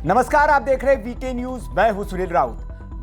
नमस्कार, आप देख रहे हैं वीके न्यूज। मैं हूं सुनील राउत।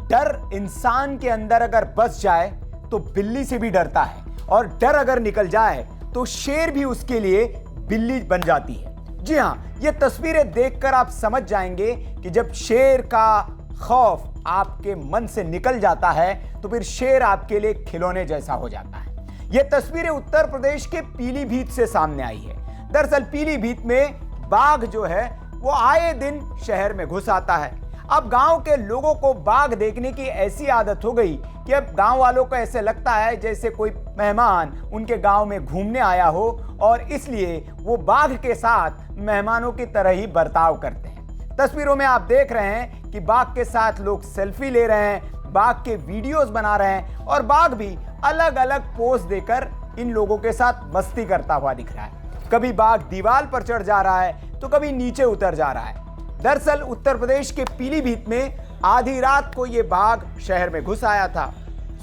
डर इंसान के अंदर अगर बस जाए तो बिल्ली से भी डरता है, और डर अगर निकल जाए तो शेर भी उसके लिए बिल्ली बन जाती है। जी हां, ये तस्वीरें देखकर आप समझ जाएंगे कि जब शेर का खौफ आपके मन से निकल जाता है तो फिर शेर आपके लिए खिलौने जैसा हो जाता है। ये तस्वीरें उत्तर प्रदेश के पीलीभीत से सामने आई है। दरअसल पीलीभीत में बाघ जो है वो आए दिन शहर में घुस आता है। अब गांव के लोगों को बाघ देखने की ऐसी आदत हो गई कि अब गांव वालों को ऐसे लगता है जैसे कोई मेहमान उनके गांव में घूमने आया हो, और इसलिए वो बाघ के साथ मेहमानों की तरह ही बर्ताव करते हैं। तस्वीरों में आप देख रहे हैं कि बाघ के साथ लोग सेल्फी ले रहे हैं, बाघ के वीडियोस बना रहे हैं, और बाघ भी अलग अलग पोज देकर इन लोगों के साथ मस्ती करता हुआ दिख रहा है। कभी बाघ दीवार पर चढ़ जा रहा है तो कभी नीचे उतर जा रहा है। दरअसल उत्तर प्रदेश के पीलीभीत में आधी रात को यह बाघ शहर में घुस आया था।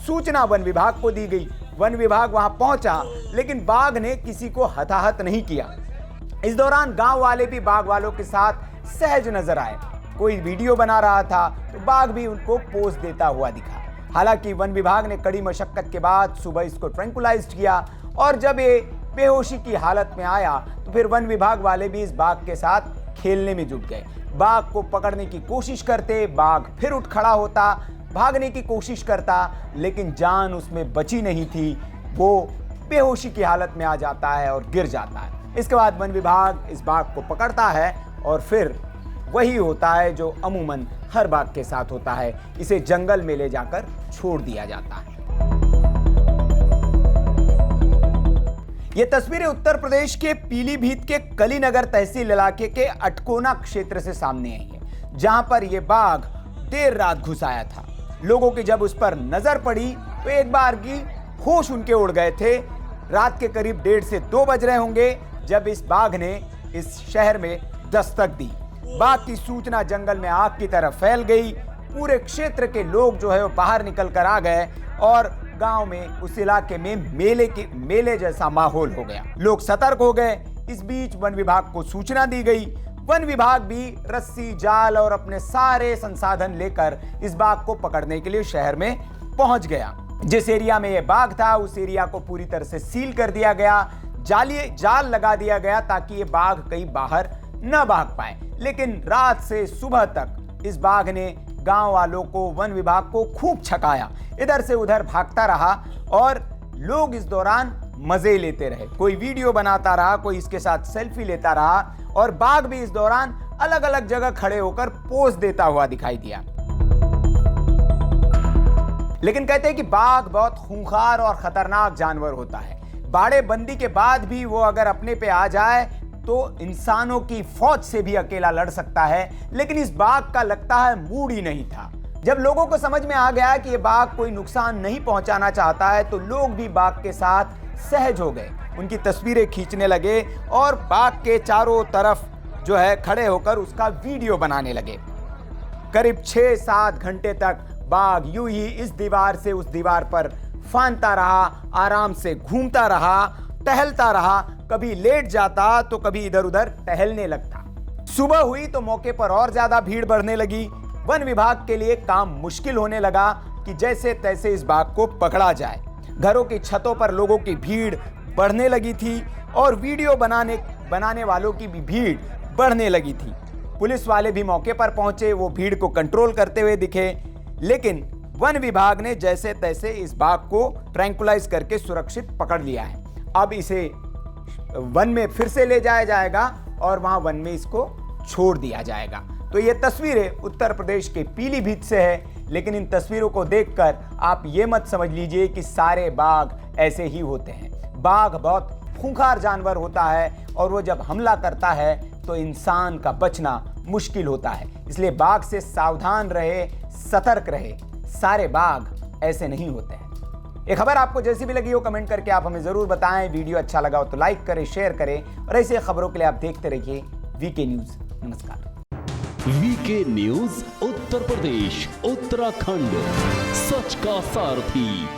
सूचना वन विभाग को दी गई। वन विभाग वहां पहुंचा, लेकिन बाघ ने किसी को हताहत नहीं किया। इस दौरान गांव वाले भी बाघ वालों के साथ सहज नजर आए। कोई वीडियो बना रहा था तो बाघ भी उनको पोज देता हुआ दिखा। हालांकि वन विभाग ने कड़ी मशक्कत के बाद सुबह इसको ट्रैंकुलाइज्ड किया, और जब ये बेहोशी की हालत में आया तो फिर वन विभाग वाले भी इस बाघ के साथ खेलने में जुट गए। बाघ को पकड़ने की कोशिश करते, बाघ फिर उठ खड़ा होता, भागने की कोशिश करता, लेकिन जान उसमें बची नहीं थी। वो बेहोशी की हालत में आ जाता है और गिर जाता है। इसके बाद वन विभाग इस बाघ को पकड़ता है, और फिर वही होता है जो अमूमन हर बाघ के साथ होता है, इसे जंगल में ले जाकर छोड़ दिया जाता है। ये तस्वीरें उत्तर प्रदेश के पीलीभीत के कलीनगर तहसील इलाके के अटकोना क्षेत्र से सामने आई है, जहां पर यह बाघ देर रात घुस आया था। लोगों की जब उस पर नजर पड़ी तो एक बार की होश उनके उड़ गए थे। रात के करीब 1:30 से 2 बज रहे होंगे जब इस बाघ ने इस शहर में दस्तक दी। बाघ की सूचना जंगल में आग की तरह फैल गई। पूरे क्षेत्र के लोग जो है वो बाहर निकल कर आ गए, और गांव में उस इलाके में मेले जैसा माहौल हो गया। लोग सतर्क हो गए। इस बीच वन विभाग को सूचना दी गई। वन विभाग भी रस्सी, जाल और अपने सारे संसाधन लेकर इस बाघ को पकड़ने के लिए शहर में पहुंच गया। जिस एरिया में यह बाघ था उस एरिया को पूरी तरह से सील कर दिया गया। जाल लगा दिया गया ताकि ये बाघ कहीं बाहर न भाग पाए। लेकिन रात से सुबह तक इस बाघ ने गांव वालों को, वन विभाग को खूब छकाया। इधर से उधर भागता रहा, और लोग इस दौरान मजे लेते रहे। कोई वीडियो बनाता रहा, कोई इसके साथ सेल्फी लेता रहा, और बाघ भी इस दौरान अलग अलग जगह खड़े होकर पोज देता हुआ दिखाई दिया। लेकिन कहते हैं कि बाघ बहुत खूंखार और खतरनाक जानवर होता है। बाड़े बंदी के बाद भी वो अगर अपने पे आ जाए तो इंसानों की फौज से भी अकेला लड़ सकता है। लेकिन इस बाघ का लगता है मूड ही नहीं था। जब लोगों को समझ में आ गया कि ये बाघ कोई नुकसान नहीं पहुंचाना चाहता है तो लोग भी बाघ के साथ सहज हो गए। उनकी तस्वीरें खींचने लगे, और बाघ के चारों तरफ जो है खड़े होकर उसका वीडियो बनाने लगे। करीब 6-7 घंटे तक बाघ यूं ही इस दीवार से उस दीवार पर फांदता रहा, आराम से घूमता रहा, टहलता रहा। कभी लेट जाता तो कभी इधर उधर टहलने लगता। सुबह हुई तो मौके पर और ज्यादा भीड़ बढ़ने लगी। वन विभाग के लिए काम मुश्किल होने लगा कि जैसे तैसे इस बाघ को पकड़ा जाए। घरों की छतों पर लोगों की भीड़ बढ़ने लगी थी, और वीडियो बनाने वालों की भी भीड़ बढ़ने लगी थी। पुलिस वाले भी मौके पर पहुंचे, वो भीड़ को कंट्रोल करते हुए दिखे। लेकिन वन विभाग ने जैसे तैसे इस बाघ को ट्रैंकुलाइज करके सुरक्षित पकड़ लिया है। अब इसे वन में फिर से ले जाया जाएगा, और वहां वन में इसको छोड़ दिया जाएगा। तो ये तस्वीरें उत्तर प्रदेश के पीलीभीत से है। लेकिन इन तस्वीरों को देखकर आप ये मत समझ लीजिए कि सारे बाघ ऐसे ही होते हैं। बाघ बहुत खूंखार जानवर होता है, और वो जब हमला करता है तो इंसान का बचना मुश्किल होता है। इसलिए बाघ से सावधान रहे, सतर्क रहे। सारे बाघ ऐसे नहीं होते हैं। ये खबर आपको जैसी भी लगी हो कमेंट करके आप हमें जरूर बताएं। वीडियो अच्छा लगा हो तो लाइक करें, शेयर करें, और ऐसे खबरों के लिए आप देखते रहिए वीके न्यूज। नमस्कार। वीके न्यूज उत्तर प्रदेश, उत्तराखंड, सच का सारथी।